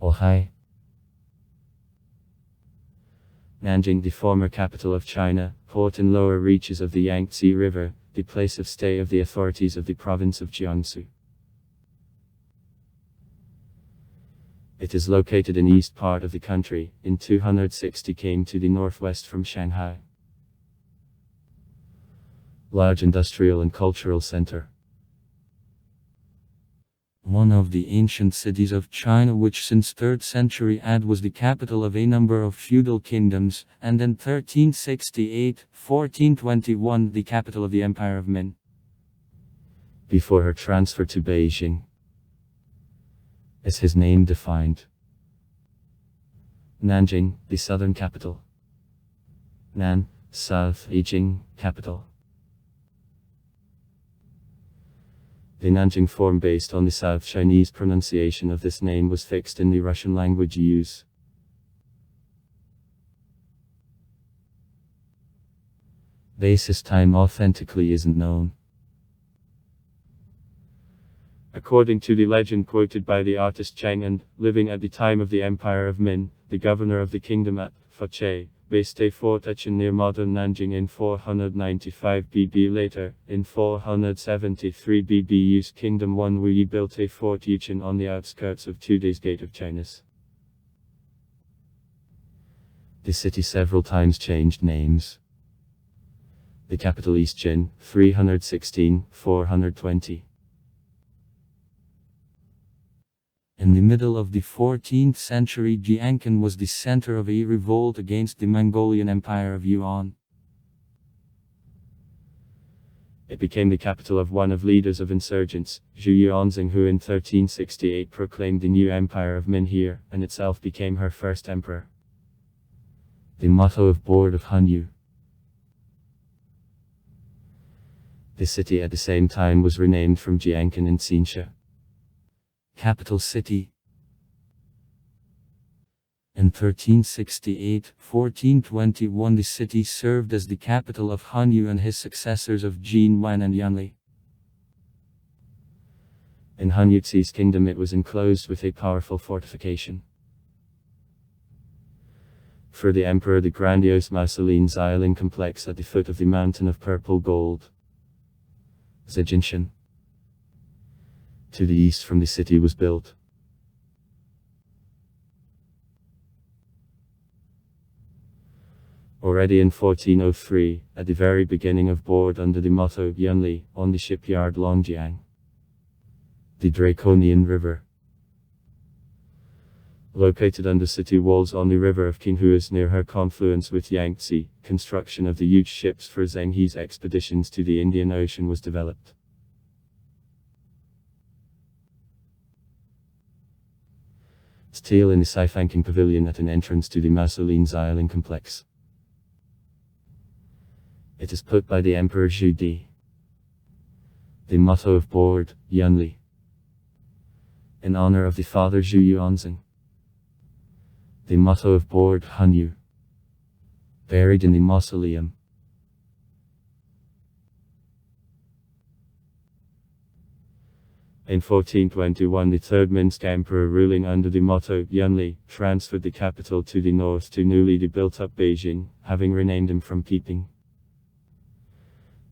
Ohai. Nanking, the former capital of China, port and lower reaches of the Yangtze River, the place of stay of the authorities of the province of Jiangsu. It is located in east part of the country, in 260 km to the northwest from Shanghai. Large industrial and cultural center. One of the ancient cities of China, which since 3rd century AD was the capital of a number of feudal kingdoms, and in 1368-1421 the capital of the Empire of Min. Before her transfer to Beijing, as his name defined. Nanjing, the southern capital. Nan, south, Beijing, capital. The Nanjing form based on the South Chinese pronunciation of this name was fixed in the Russian language use. Basis time authentically isn't known. According to the legend quoted by the artist Cheng and, living at the time of the Empire of Min, the governor of the kingdom at Fochet, based a fort near modern Nanjing in 495 BB. Later, in 473 BB used Kingdom 1 Wu Yi built a fort Yuchen on the outskirts of today's Gate of Chinese. The city several times changed names. The capital East Jin, 316-420. In the middle of the 14th century, Jiangkan was the center of a revolt against the Mongolian Empire of Yuan. It became the capital of one of leaders of insurgents, Zhu Yuanzhang, who in 1368 proclaimed the new Empire of Min here, and itself became her first emperor. The motto of Board of Hanyu. The city at the same time was renamed from Jiangkan in Xinsha. Capital city. In 1368-1421 the city served as the capital of Hanyu and his successors of Jin Wan and Yanli. In Hanyuxi's kingdom it was enclosed with a powerful fortification. For the emperor, the grandiose Mausoleum Xialing complex at the foot of the mountain of purple gold, Zijinshan, to the east from the city was built. Already in 1403, at the very beginning of board under the motto Yunli, on the shipyard Longjiang, the Draconian River, located under city walls on the river of Qinghuas near her confluence with Yangtze, construction of the huge ships for Zheng He's expeditions to the Indian Ocean was developed. Stele in the Saifanking Pavilion at an entrance to the Mausoleum Xialing complex. It is put by the Emperor Zhu Di. The motto of board, Yunli, in honor of the father Zhu Yuanzhang. The motto of board, Hanyu, buried in the mausoleum. In 1421 the third Minsk emperor, ruling under the motto Yunli, transferred the capital to the north to newly built-up Beijing, having renamed him from Peeping.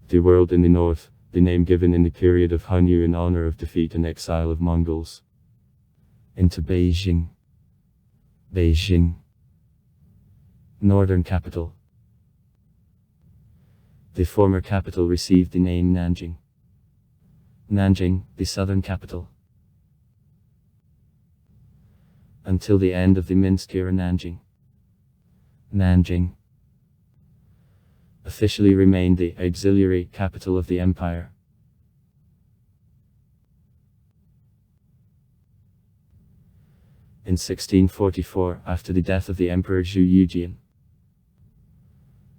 The world in the north, the name given in the period of Hanyu in honor of defeat and exile of Mongols. Into Beijing. Beijing. Northern capital. The former capital received the name Nanjing. Nanjing, the southern capital. Until the end of the Minsk era, Nanjing officially remained the auxiliary capital of the empire. In 1644, after the death of the Emperor Zhu Yujian,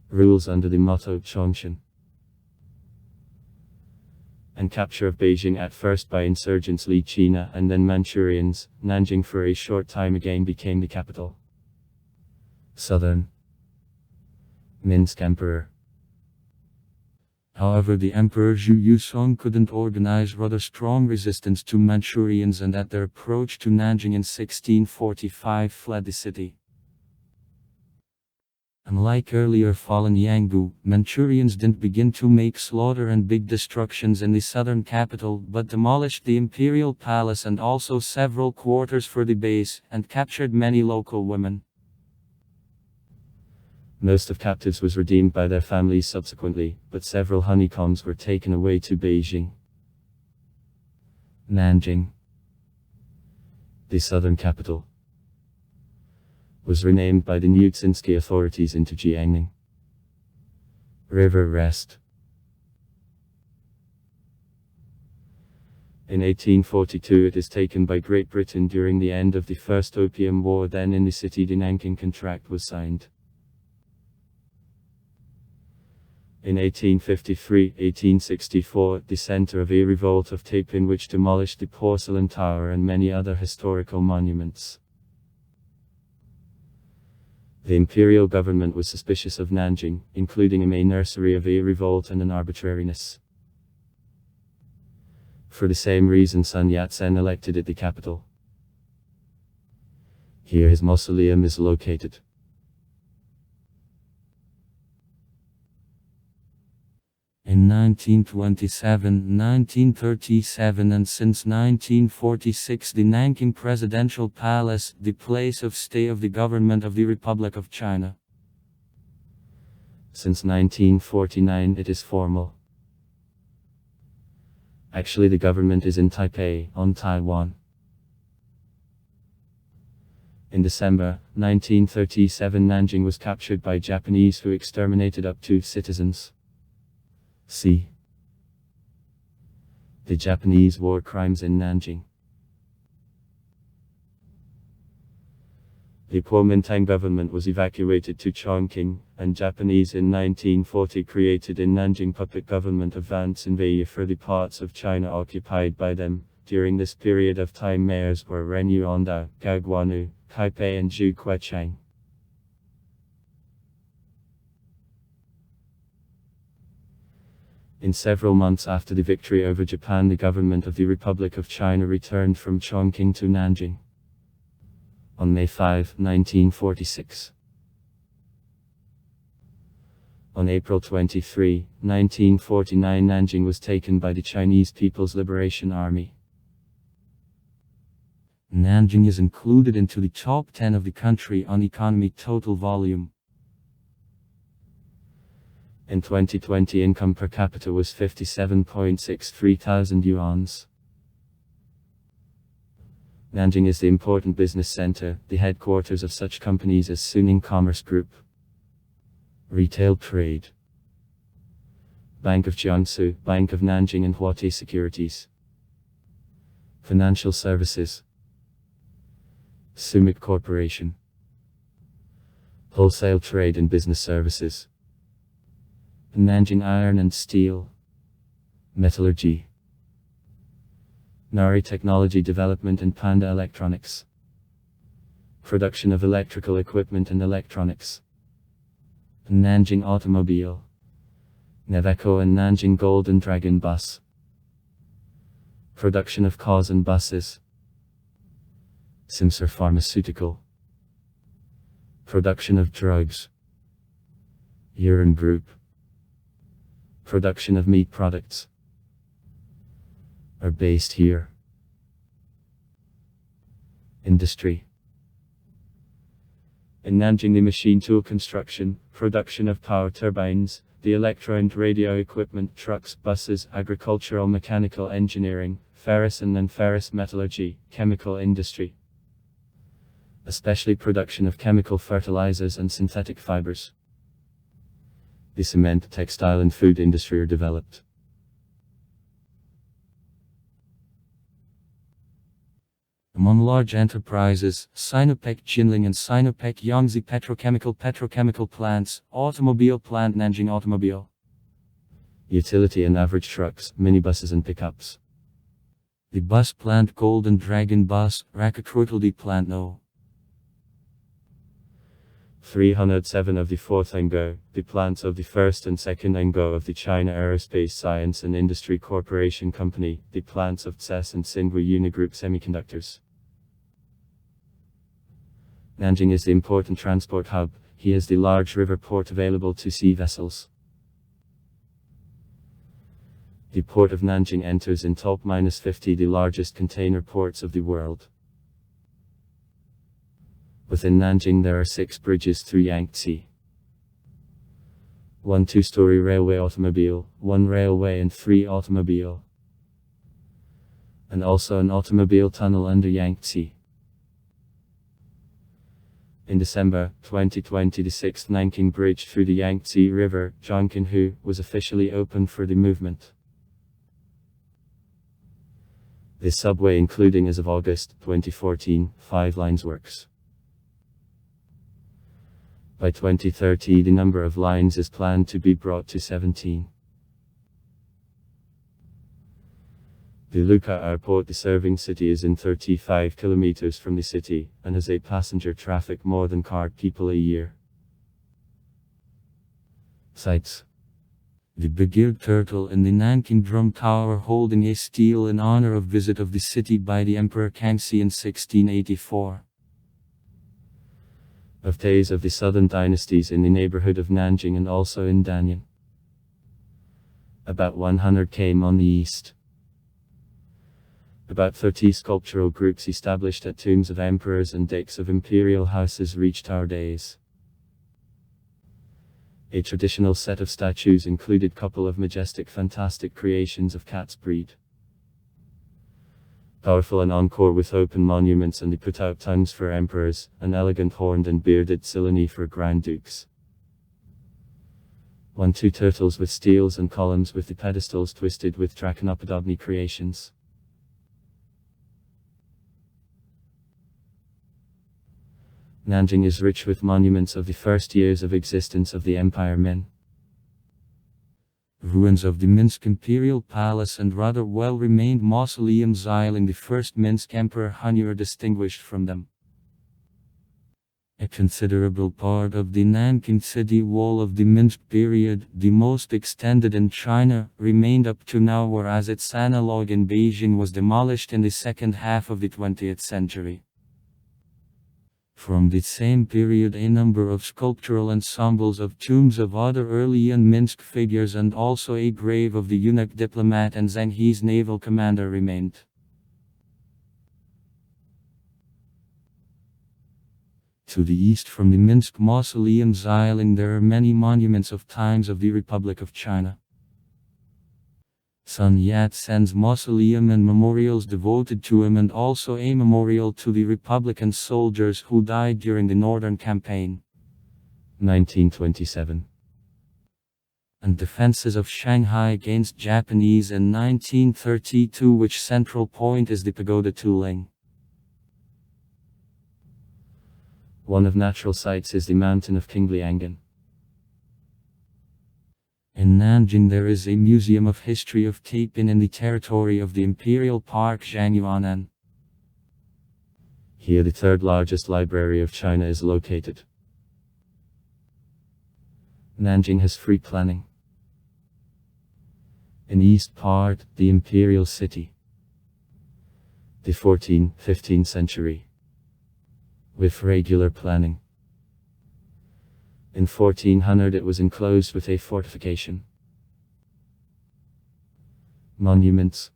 rules under the motto Chongshan, and capture of Beijing at first by insurgents Li China and then Manchurians, Nanjing for a short time again became the capital. Southern Minsk Emperor. However, the Emperor Zhu Yusong couldn't organize rather strong resistance to Manchurians, and at their approach to Nanjing in 1645 fled the city. Unlike earlier fallen Yanggu, Manchurians didn't begin to make slaughter and big destructions in the southern capital, but demolished the imperial palace and also several quarters for the base, and captured many local women. Most of captives was redeemed by their families subsequently, but several honeycombs were taken away to Beijing. Nanjing, the southern capital, was renamed by the New Tsinsky authorities into Jiangning. River rest. In 1842 it is taken by Great Britain during the end of the First Opium War. Then in the city the Nanking Contract was signed. In 1853-1864 the center of a revolt of Taiping which demolished the Porcelain Tower and many other historical monuments. The imperial government was suspicious of Nanjing, including a nursery of a revolt and an arbitrariness. For the same reason Sun Yat-sen elected it the capital. Here his mausoleum is located. In 1927, 1937 and since 1946 the Nanking Presidential Palace, the place of stay of the government of the Republic of China. Since 1949 it is formal. Actually the government is in Taipei, on Taiwan. In December 1937 Nanjing was captured by Japanese who exterminated up to citizens. See the Japanese war crimes in Nanjing. The Kuomintang government was evacuated to Chongqing, and Japanese in 1940 created in Nanjing puppet government of Vanzanvaya for the parts of China occupied by them. During this period of time mayors were Ren Yuandao, Gao Guanu, Kaipei and Zhu Quechang. In several months after the victory over Japan, the government of the Republic of China returned from Chongqing to Nanjing. On May 5, 1946. On April 23, 1949 Nanjing was taken by the Chinese People's Liberation Army. Nanjing is included into the top 10 of the country on economy total volume. In 2020 income per capita was 57.63 thousand yuans. Nanjing is the important business center, the headquarters of such companies as Suning Commerce Group, Retail Trade, Bank of Jiangsu, Bank of Nanjing and Huatai Securities, Financial Services, Sumik Corporation, Wholesale Trade and Business Services, Nanjing Iron and Steel, Metallurgy, Nari Technology Development and Panda Electronics, Production of Electrical Equipment and Electronics, Nanjing Automobile, Neveco and Nanjing Golden Dragon Bus, Production of Cars and Buses, Simsar Pharmaceutical, Production of Drugs, Urine Group, Production of meat products, are based here. Industry. In Nanjing the machine tool construction, production of power turbines, the electro and radio equipment, trucks, buses, agricultural mechanical engineering, ferrous and non-ferrous metallurgy, chemical industry. Especially production of chemical fertilizers and synthetic fibers. The cement, textile and food industry are developed. Among large enterprises, Sinopec Jinling and Sinopec Yangtze petrochemical plants, automobile plant Nanjing Automobile. Utility and average trucks, minibuses and pickups. The bus plant Golden Dragon Bus, Rakakrutaldi plant No. 307 of the fourth Engo, the plants of the first and second Engo of the China Aerospace Science and Industry Corporation Company, the plants of CES and Singhui Unigroup Semiconductors. Nanjing is the important transport hub. Here is the large river port available to sea vessels. The port of Nanjing enters in top -50 the largest container ports of the world. Within Nanjing there are 6 bridges through Yangtze. 1 two-story railway automobile, 1 railway and 3 automobile. And also an automobile tunnel under Yangtze. In December 2020, the 6th Nanking Bridge through the Yangtze River, Zhangqinhu, was officially opened for the movement. The subway, including as of August 2014, 5 lines works. By 2030, the number of lines is planned to be brought to 17. The Lucca Airport, the serving city, is in 35 kilometers from the city, and has a passenger traffic more than car people a year. Sites: the big-eared turtle in the Nanking Drum Tower holding a stele in honor of visit of the city by the Emperor Kangxi in 1684. Of days of the southern dynasties in the neighborhood of Nanjing and also in Danyan. About 100 came on the east. About 30 sculptural groups established at tombs of emperors and decks of imperial houses reached our days. A traditional set of statues included couple of majestic fantastic creations of cat's breed. Powerful and encore with open monuments and the put-out tongues for emperors, an elegant horned and bearded Silene for grand dukes. 1-2 turtles with steels and columns with the pedestals twisted with Drakonopodobny creations. Nanjing is rich with monuments of the first years of existence of the Empire Min. Ruins of the Minsk Imperial Palace and rather well-remained mausoleums ailing the first Minsk Emperor Hun are distinguished from them. A considerable part of the Nanking city wall of the Minsk period, the most extended in China, remained up to now, whereas its analog in Beijing was demolished in the second half of the 20th century. From the same period, a number of sculptural ensembles of tombs of other early Minsk figures and also a grave of the eunuch diplomat and Zheng He's naval commander remained. To the east from the Minsk mausoleums island there are many monuments of times of the Republic of China. Sun Yat-sen's mausoleum and memorials devoted to him, and also a memorial to the Republican soldiers who died during the Northern Campaign. 1927. And defenses of Shanghai against Japanese in 1932, which central point is the Pagoda Tuling. One of natural sights is the mountain of Qingliangan. In Nanjing there is a museum of history of Taiping in the territory of the Imperial Park Zhangyuanan. Here the third largest library of China is located. Nanjing has free planning. In east part, the imperial city. The 14th-15th century. With regular planning. In 1400 it was enclosed with a fortification. Monuments.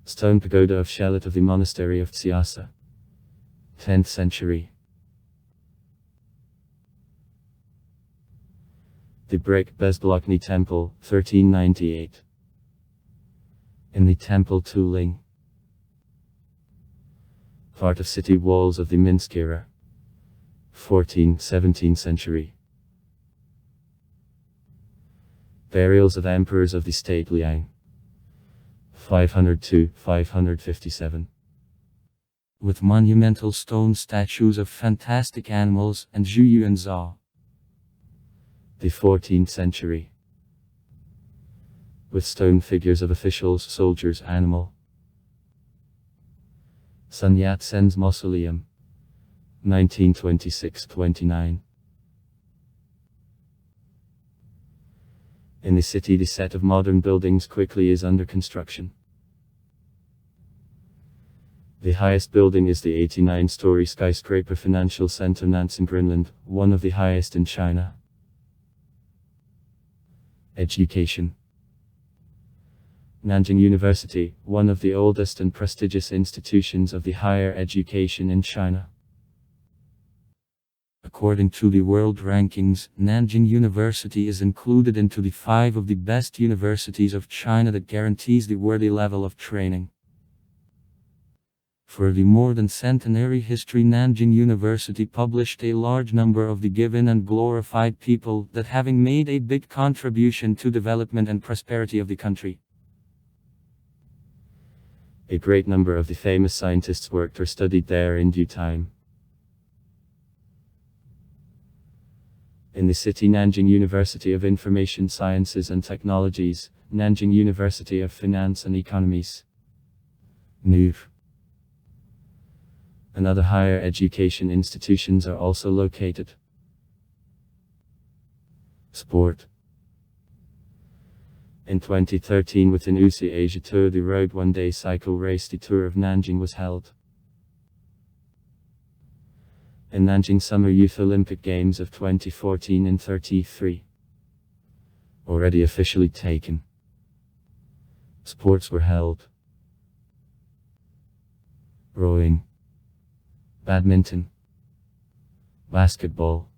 Stone pagoda of Shelet of the monastery of Tsiasa. 10th century. The brick Bezbolokny Temple, 1398. In the temple Tuling. Part of city walls of the Minsk era. 14th-17th century. Burials of emperors of the state Liang. 502-557. With monumental stone statues of fantastic animals and Zhuyu and Zhao. The 14th century. With stone figures of officials, soldiers, animal. Sun Yat-sen's mausoleum. 1926-29. In the city, the set of modern buildings quickly is under construction. The highest building is the 89-story skyscraper Financial Center Nanking, Greenland, one of the highest in China. Education. Nanking University, one of the oldest and prestigious institutions of the higher education in China. According to the world rankings, Nanking University is included into the 5 of the best universities of China that guarantees the worthy level of training. For the more than centenary history, Nanking University published a large number of the given and glorified people that having made a big contribution to development and prosperity of the country. A great number of the famous scientists worked or studied there in due time. In the city, Nanking University of Information Sciences and Technologies, Nanking University of Finance and Economies, NUV, and other higher education institutions are also located. Sport. In 2013, within UCI Asia Tour, the road one-day cycle race, the Tour of Nanking, was held. In Nanking Summer Youth Olympic Games of 2014 and 33, already officially taken, sports were held. Rowing, badminton, basketball,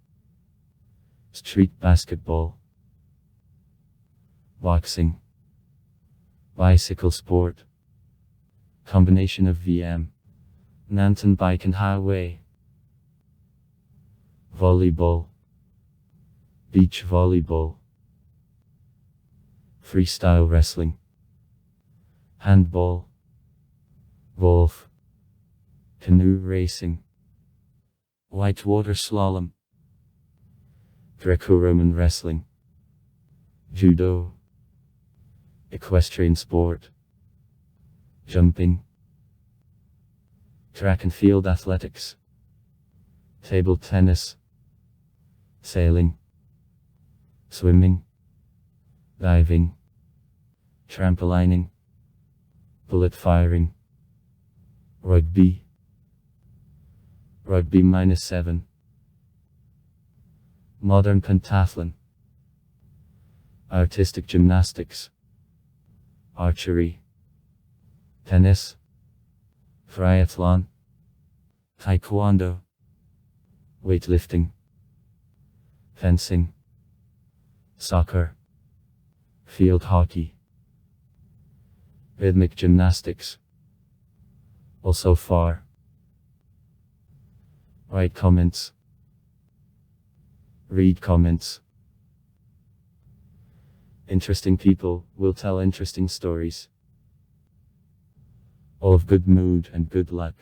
street basketball, boxing, bicycle sport, combination of VM, mountain bike and highway, volleyball, beach volleyball, freestyle wrestling, handball, golf, canoe racing, whitewater slalom, Greco-Roman wrestling, judo, equestrian sport, jumping, track and field athletics, table tennis, sailing, swimming, diving, trampolining, bullet firing, rugby, rugby -7, modern pentathlon, artistic gymnastics, archery, tennis, triathlon, taekwondo, weightlifting, fencing, soccer, field hockey, rhythmic gymnastics. Also far. Write comments. Read comments. Interesting people will tell interesting stories. All of good mood and good luck.